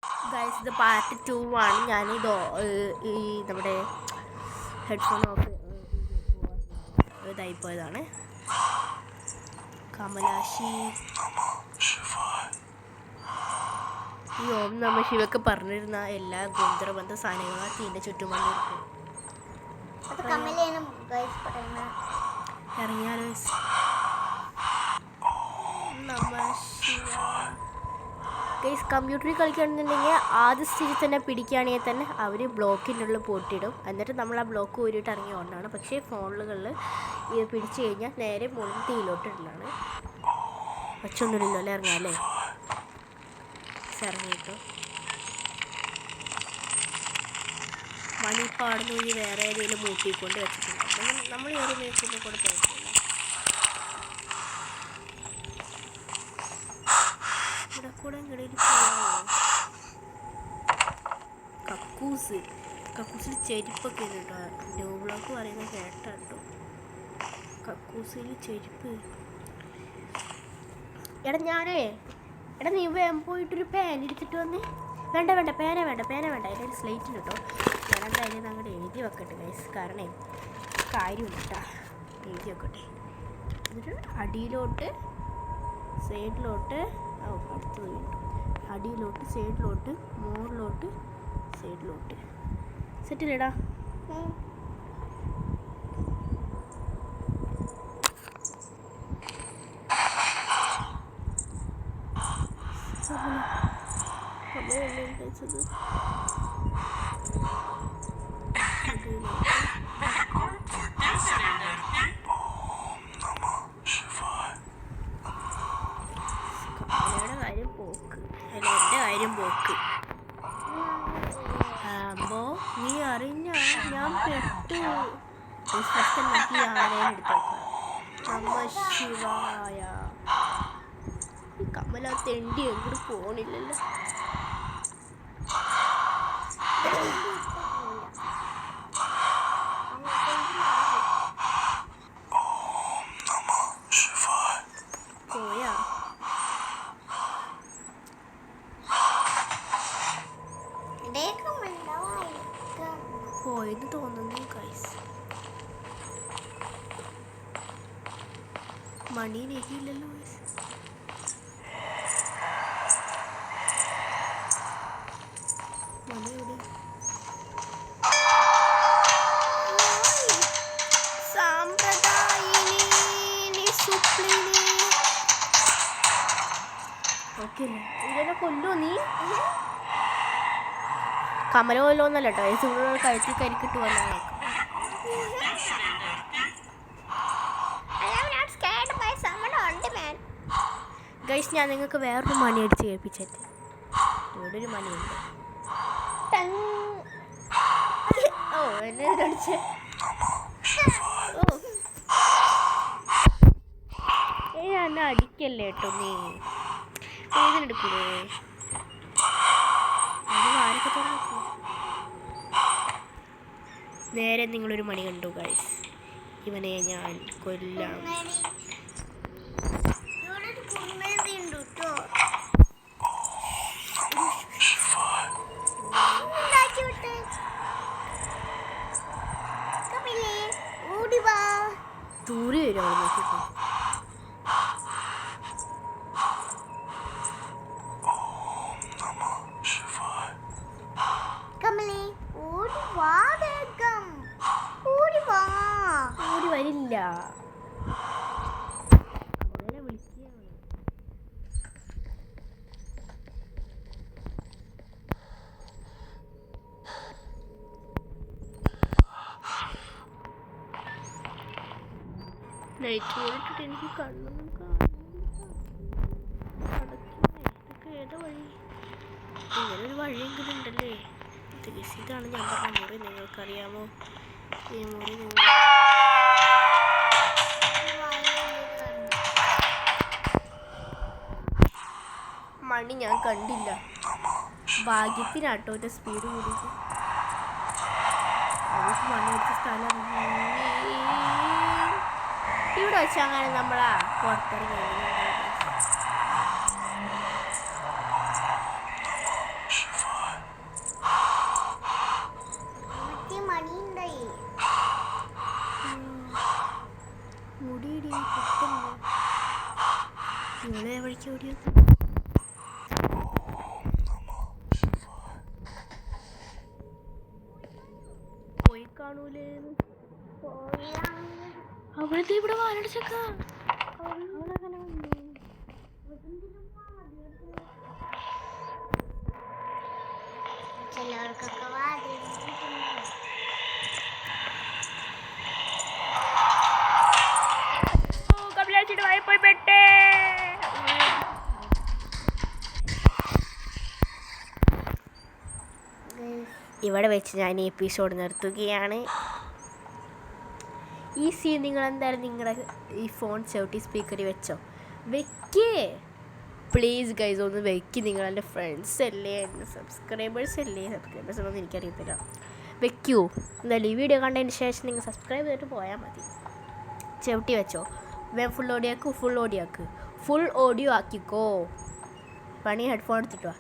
Guys ഇത് part 2 ആണ്. ഞാനിത് ഈ നമ്മുടെ ഹെഡ്ഫോൺ ഓഫ് ഇതായിപ്പോയതാണ്. കമലാശി ഈ ഓം നമ ശിവക്ക് പറഞ്ഞിരുന്ന എല്ലാ ഗോത്രബന്ധ സാധനങ്ങളും തീൻ്റെ ചുറ്റും വന്നിരിക്കും. ഇറങ്ങിയാലോ നമ ശിവ. ഗൈസ് കമ്പ്യൂട്ടറിൽ കളിക്കുകയാണെന്നുണ്ടെങ്കിൽ ആദ്യ സ്റ്റേജിൽ തന്നെ പിടിക്കുകയാണെങ്കിൽ തന്നെ അവർ ബ്ലോക്കിനുള്ളിൽ പോട്ടിയിടും. എന്നിട്ട് നമ്മൾ ആ ബ്ലോക്ക് ഊരിയിട്ട് ഇറങ്ങി ഓടാണ്. പക്ഷേ ഫോണുകളിൽ ഇത് പിടിച്ചു കഴിഞ്ഞാൽ നേരെ മുകളിൽ തീയിലോട്ട് ഇടലാണ്. ഒച്ചൊന്നുമില്ലല്ലോ അല്ലേ? ഇറങ്ങാമല്ലേ? ഇറങ്ങിയിട്ടു മണിപ്പാടുന്ന വഴി വേറെ ഏതെങ്കിലും മൂട്ടിക്കൊണ്ട് വെച്ചിട്ടുണ്ട്. നമ്മൾ ഈ ഒരു മേക്കിൻ്റെ കൂടെ പോയിട്ടില്ല. ഇവിടെ കൂടെ ഇങ്ങോട്ട് കക്കൂസിൽ ചെരുപ്പൊക്കെ ഉണ്ട് കേട്ടോ. ന്യൂ ബ്ലോക്ക് പറയുന്നത് കേട്ടോ. കക്കൂസിൽ ചെരുപ്പ്. എടാ നീ വേഗം പോയിട്ടൊരു പേന എടുത്തിട്ട് വന്നേ. വേണ്ട പേന വേണ്ട. അതിൻ്റെ സ്ലേറ്റിന് കേട്ടോ. ഞാനെന്തായാലും അങ്ങോട്ട് എഴുതി വെക്കട്ടെ ഗൈസ്. കാരണം കാര്യമില്ല കേട്ടോ. എഴുതി വെക്കട്ടെ. എന്നിട്ട് അടിയിലോട്ട് സൈഡിലോട്ട് അടുത്ത് വീണ്ടും അടിയിലോട്ട് സൈഡിലോട്ട് മുകളിലോട്ട് സൈഡിലോട്ട്. സെറ്റില്ലേടാ? പോക്ക് അപ്പോ നീ അറിഞ്ഞ ഞാൻ പെട്ടു. നോക്കി ആനയെ എടുത്തേക്കാം. നമ ശിവായ. ഈ കമല തെണ്ടി എങ്ങോട്ട് പോണില്ലല്ലോ. പോയെന്ന് തോന്നുന്നു ഗൈസ്. മണി രഹില്ലല്ലോ ഗൈസ്. മണി എവിടെ? ഓക്കെ അല്ലേ? ഇതെന്നെ കൊല്ലോ നീ? കമല കൊല്ലോന്നല്ല കേട്ടോ. ഇവിടെ കഴുത്തി കരിക്കിട്ട് വന്നാൽ ഗൈസ് ഞാൻ നിങ്ങൾക്ക് വേറൊരു മണി അടിച്ച് കേൾപ്പിച്ചിട്ട്. ഇവിടെ ഒരു മണിയുണ്ട്. ഓ എന്നെ അടിച്ച്. എന്നെ അടിക്കല്ലേ കേട്ടോ നീ. ഇതിനെടുക്കൂലേ? നേരെ നിങ്ങളൊരു മണി കണ്ടു ഗൈസ്. ഇവനെ ഞാൻ കൊല്ലാം. ദൂരെ വരും അവിടെ നോക്കിപ്പോ. ഓടി വരില്ല. ലൈറ്റ് പോയിട്ടിട്ട് എനിക്ക് കണ്ണൊന്നും ഇതൊക്കെ ഏതാ വഴി? ഇങ്ങനൊരു വഴിയെങ്കിലും ഉണ്ടല്ലേ? ഇതാണ് ഞാൻ പറഞ്ഞ മുറി. നിങ്ങൾക്കറിയാമോ ഈ മുറി? മണി ഞാൻ കണ്ടില്ല. ഭാഗ്യത്തിനാട്ടോ ഒരു സ്പീഡ് കൂടിയിട്ട്. അവർക്ക് മണി വെച്ച സ്ഥലം ഇവിടെ വെച്ചാൽ അങ്ങനെ നമ്മളാ പുറത്തിറങ്ങി ഓടിയോ പോയി കാണൂലേ അവിടുത്തെ ഇവിടെ വാലടിച്ചക്ക അവളങ്ങനെ വന്നു ചിലവർക്കൊക്കെ കപിലാച്ചിട്ട് വായി പെട്ടേ ഇവിടെ വെച്ച് ഞാൻ ഈ എപ്പിസോഡ് നിർത്തുകയാണ്. ഈ സീൻ നിങ്ങൾ എന്തായാലും നിങ്ങളുടെ ഈ ഫോൺ ചവിട്ടി സ്പീക്കറിൽ വെച്ചോ, വെക്കേ പ്ലീസ് ഗൈസ്, ഒന്ന് വെക്ക്. നിങ്ങളെൻ്റെ ഫ്രണ്ട്സ് അല്ലേ, എൻ്റെ സബ്സ്ക്രൈബേഴ്സ് ഒന്നും എനിക്കറിയത്തില്ല. വെക്കൂ എന്തായാലും. ഈ വീഡിയോ കണ്ടതിന് ശേഷം നിങ്ങൾ സബ്സ്ക്രൈബ് ചെയ്തിട്ട് പോയാൽ മതി. ചവിട്ടി വെച്ചോ. ഫുൾ ഓഡിയോ ആക്ക്, ഫുൾ ഓഡിയോ ആക്കിക്കോ. പണി ഹെഡ്ഫോൺ എടുത്തിട്ട് വാ.